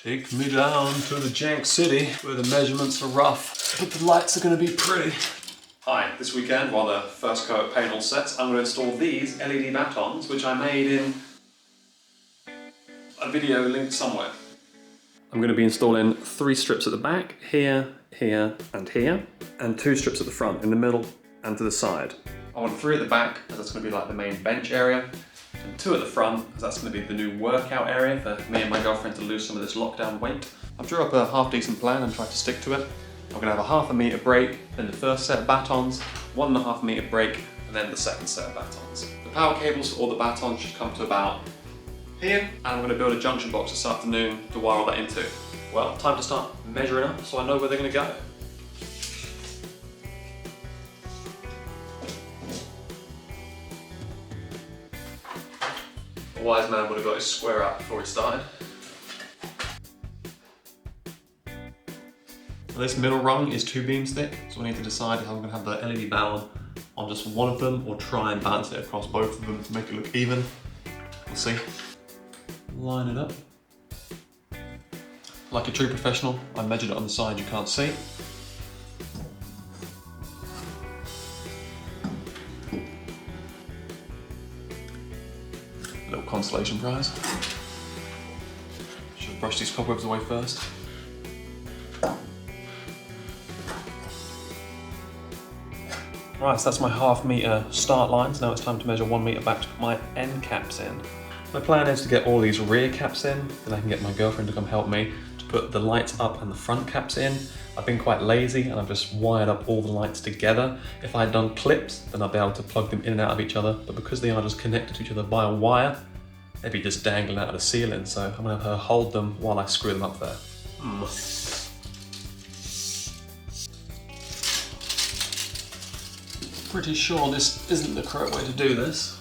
Take me down to the jank city where the measurements are rough, but the lights are going to be pretty. Hi, this weekend while the first coat of paint all sets, I'm going to install these LED batons which I made in a video linked somewhere. I'm going to be installing 3 strips at the back, here, here and here, and 2 strips at the front, in the middle and to the side. I want 3 at the back as that's going to be like the main bench area, and 2 at the front as that's going to be the new workout area for me and my girlfriend to lose some of this lockdown weight. I've drew up a half decent plan and tried to stick to it. I'm going to have a ½ metre break, then the first set of batons, 1½ metre break, and then the second set of batons. The power cables for all the batons should come to about here, and I'm going to build a junction box this afternoon to wire all that into. Well, time to start measuring up so I know where they're going to go. A wise man would have got his square out before he started. This middle rung is 2 beams thick, so I need to decide if I'm going to have the LED bow on just one of them or try and balance it across both of them to make it look even. We'll see. Line it up. Like a true professional, I measured it on the side you can't see. Little consolation prize. Should have brushed these cobwebs away first. Right, so that's my ½ metre start lines. Now it's time to measure 1 metre back to put my end caps in. My plan is to get all these rear caps in, then I can get my girlfriend to come help me to put the lights up and the front caps in. I've been quite lazy and I've just wired up all the lights together. If I had done clips, then I'd be able to plug them in and out of each other, but because they are just connected to each other by a wire, they'd be just dangling out of the ceiling, so I'm gonna have her hold them while I screw them up there. Pretty sure this isn't the correct way to do this.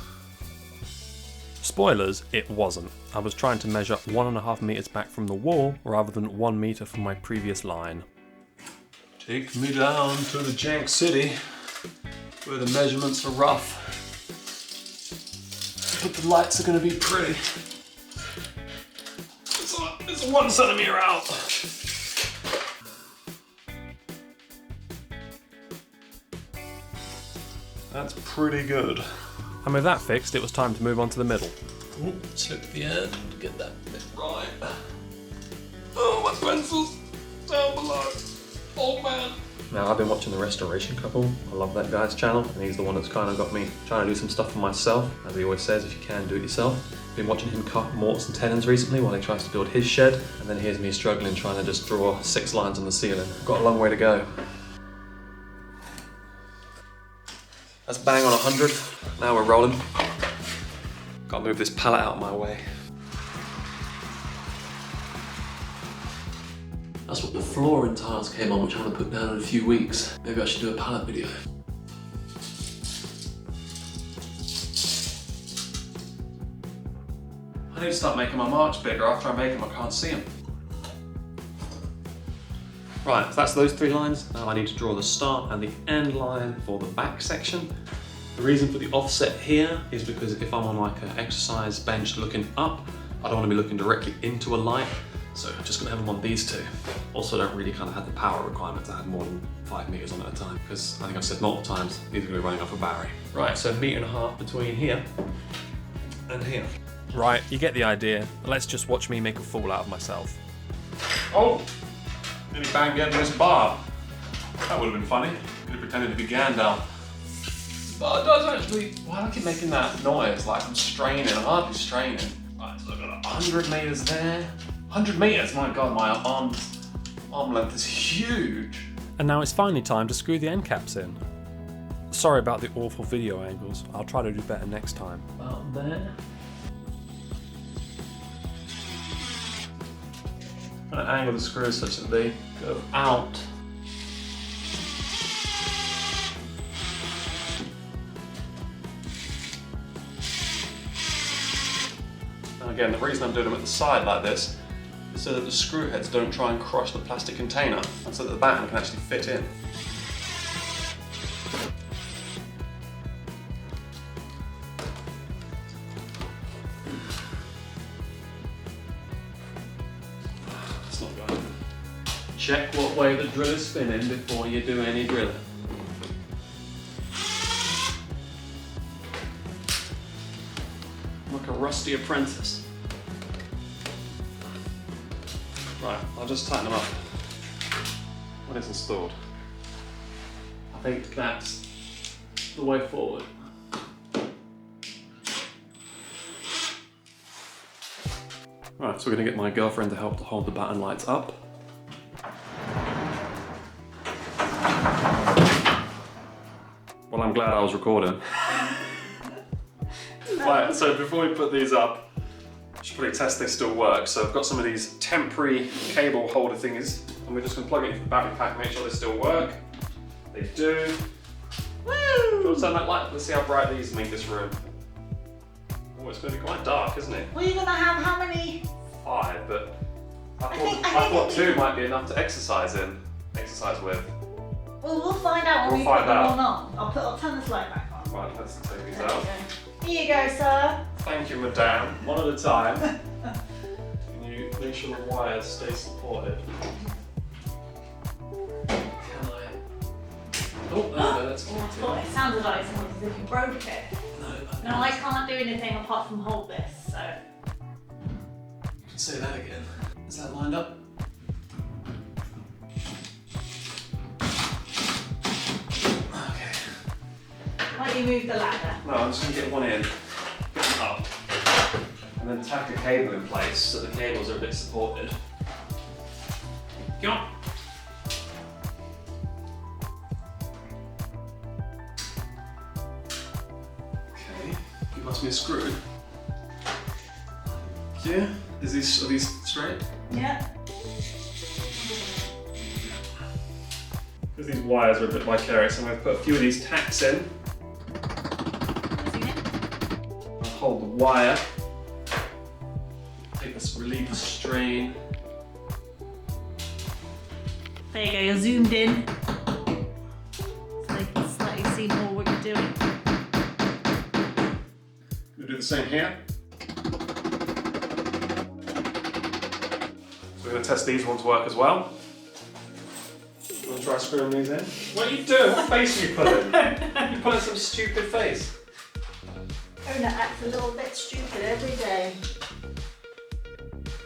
Spoilers, it wasn't. I was trying to measure 1½ metres back from the wall rather than 1 metre from my previous line. Take me down to the jank city where the measurements are rough, but the lights are going to be pretty. It's 1 centimetre out. That's pretty good. And with that fixed, it was time to move on to the middle. Tip the end, get that bit right. Oh, my pencil's down below. Oh man. Now, I've been watching The Restoration Couple. I love that guy's channel, and he's the one that's kind of got me trying to do some stuff for myself. As he always says, if you can, do it yourself. Been watching him cut mortars and tenons recently while he tries to build his shed, and then here's me struggling trying to just draw 6 lines on the ceiling. Got a long way to go. That's bang on 100. Now we're rolling. Gotta move this pallet out of my way. That's what the flooring tiles came on, which I want to put down in a few weeks. Maybe I should do a pallet video. I need to start making my marks bigger. After I make them, I can't see them. Right, so that's those 3 lines. Now I need to draw the start and the end line for the back section. The reason for the offset here is because if I'm on like an exercise bench looking up, I don't want to be looking directly into a light. So I'm just gonna have them on these 2. Also, I don't really kind of have the power requirement to have more than 5 meters on at a time, because I think I've said multiple times, these are gonna be running off a battery. Right, so 1.5 meters between here and here. Right, you get the idea. Let's just watch me make a fool out of myself. Oh! Nearly banged into this bar. That would have been funny. Could have pretended to be Gandalf. But it does actually. Why do I keep making that noise? Like I'm straining. I'm hardly straining. Right, so I've got 100 meters there. 100 meters? My god, my arm length is huge. And now it's finally time to screw the end caps in. Sorry about the awful video angles. I'll try to do better next time. About there. I'm going to angle the screws such that they go out. Now again, the reason I'm doing them at the side like this is so that the screw heads don't try and crush the plastic container, and so that the batten can actually fit in. That's not good. Check what way the drill is spinning before you do any drilling. Like a rusty apprentice. Right, I'll just tighten them up when it's installed. I think that's the way forward. Right, so we're going to get my girlfriend to help to hold the batten lights up. Well, I'm glad I was recording. Right, so before we put these up, I should probably test they still work. So I've got some of these temporary cable holder thingies, and we're just going to plug it into the battery pack, make sure they still work. They do. Woo! Do you want to turn that light? Let's see how bright these make this room. Oh, it's going to be quite dark, isn't it? Well, you're going to have how many? 5, but I thought 2 might be enough to exercise with. Well, we'll find out when we put them on. I'll turn this light back on. Right, let's take these There out. you go. Here you go, sir. Thank you, madame. One at a time. Can you make sure the wires stay supported? Can I? Oh, no, that's Oh, I thought it sounded like something as if you broke it. No, No, I can't do anything apart from hold this, so. You can say that again. Is that lined up? Okay. Why don't you move the ladder? No, I'm just going to get one in, get it up, and then tack a cable in place so the cables are a bit supported. Go on. Okay, give us me a screw. Yeah, are these straight? Yeah. Because these wires are a bit vicarious, I'm going to put a few of these tacks in. I'll hold the wire. Take this, relieve the strain. There you go, you're zoomed in. So they can slightly see more what you're doing. We'll do the same here. So we're going to test these ones work as well. You want to try screwing these in? What are you doing? What face are you putting? You're putting some stupid face. Ona acts a little bit stupid every day.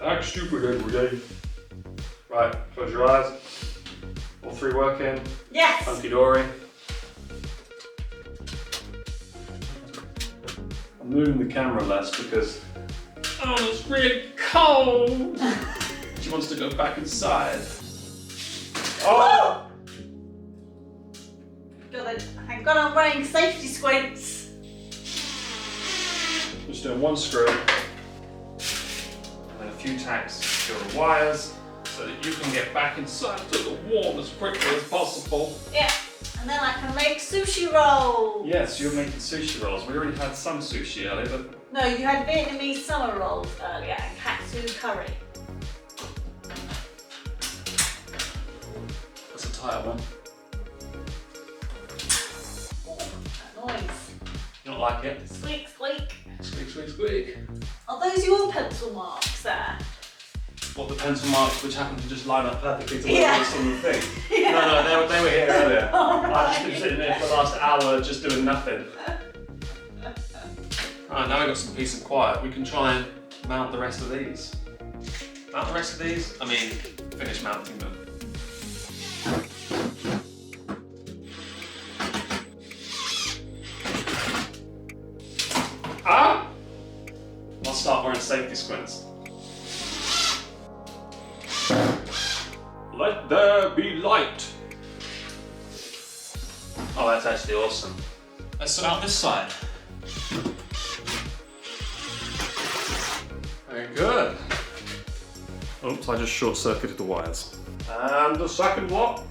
Act stupid every day. Right, close your eyes. All 3 working. Yes! Hunky dory. I'm moving the camera less because it's really cold. She wants to go back inside. Oh! Thank God I'm wearing safety squints. Just doing 1 screw and then a few tacks to secure the wires so that you can get back inside to the warm as quickly as possible. Yeah, and then I can make sushi rolls. Yes, you're making sushi rolls. We already had some sushi earlier, but No, you had Vietnamese summer rolls earlier and katsu curry. that's a tighter one. Oh, that noise. You don't like it? Squeak, squeak. Squeak, squeak, squeak. Are those your pencil marks there? What, the pencil marks which happen to just line up perfectly to Yeah. this on the thing? Yeah. No, they were here earlier. Oh, I've just been sitting there for the last hour just doing nothing. Right, now we've got some peace and quiet. We can try and mount the rest of these. Mount the rest of these? I mean, finish mounting them. Ah! I'll start wearing safety squints. Let there be light. Oh, that's actually awesome. Let's sort out this side. Very good. Oops, I just short-circuited the wires. And the second one.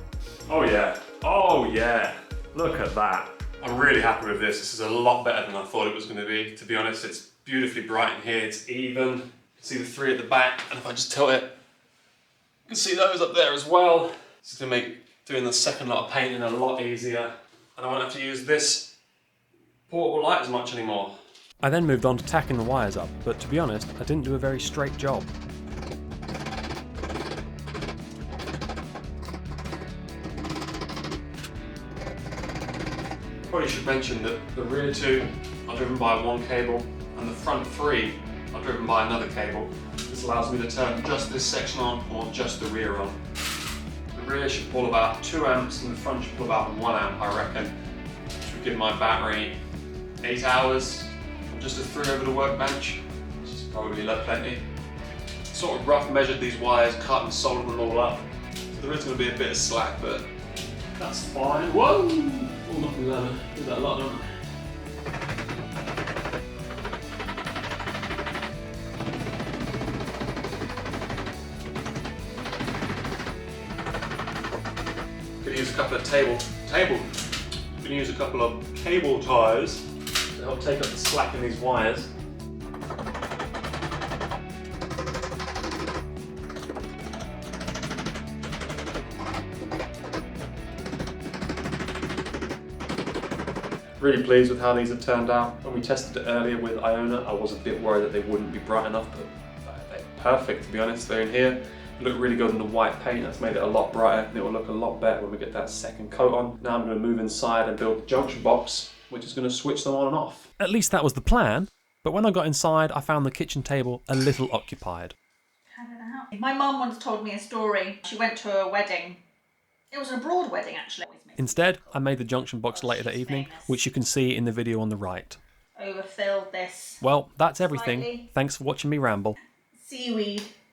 Oh yeah. Oh yeah. Look at that. I'm really happy with this. This is a lot better than I thought it was going to be. To be honest, it's beautifully bright in here. It's even. You can see the 3 at the back. And if I just tilt it, you can see those up there as well. This is going to make doing the second lot of painting a lot easier. And I won't have to use this portable light as much anymore. I then moved on to tacking the wires up, but to be honest, I didn't do a very straight job. Probably should mention that the rear two are driven by one cable and the front three are driven by another cable. This allows me to turn just this section on or just the rear on. The rear should pull about 2 amps and the front should pull about 1 amp, I reckon, which would give my battery 8 hours just a 3 over the workbench, which is probably plenty. Sort of rough measured these wires, cut and soldered them all up. So there is going to be a bit of slack, but that's fine. Whoa! Oh, nothing there. Is that a lot, don't Could use a couple of Could use a couple of cable ties to help take up the slack in these wires. Really pleased with how these have turned out. When we tested it earlier with Iona, I was a bit worried that they wouldn't be bright enough, but they're perfect, to be honest. They're in here. They look really good in the white paint. That's made it a lot brighter, and it will look a lot better when we get that second coat on. Now I'm going to move inside and build the junction box, which is going to switch them on and off. At least that was the plan, but when I got inside, I found the kitchen table a little occupied. My mum once told me a story. She went to a wedding. It was an abroad wedding, actually. Instead, I made the junction box later that evening, which you can see in the video on the right. Overfilled this. Well, that's everything. Slightly. Thanks for watching me ramble. Seaweed.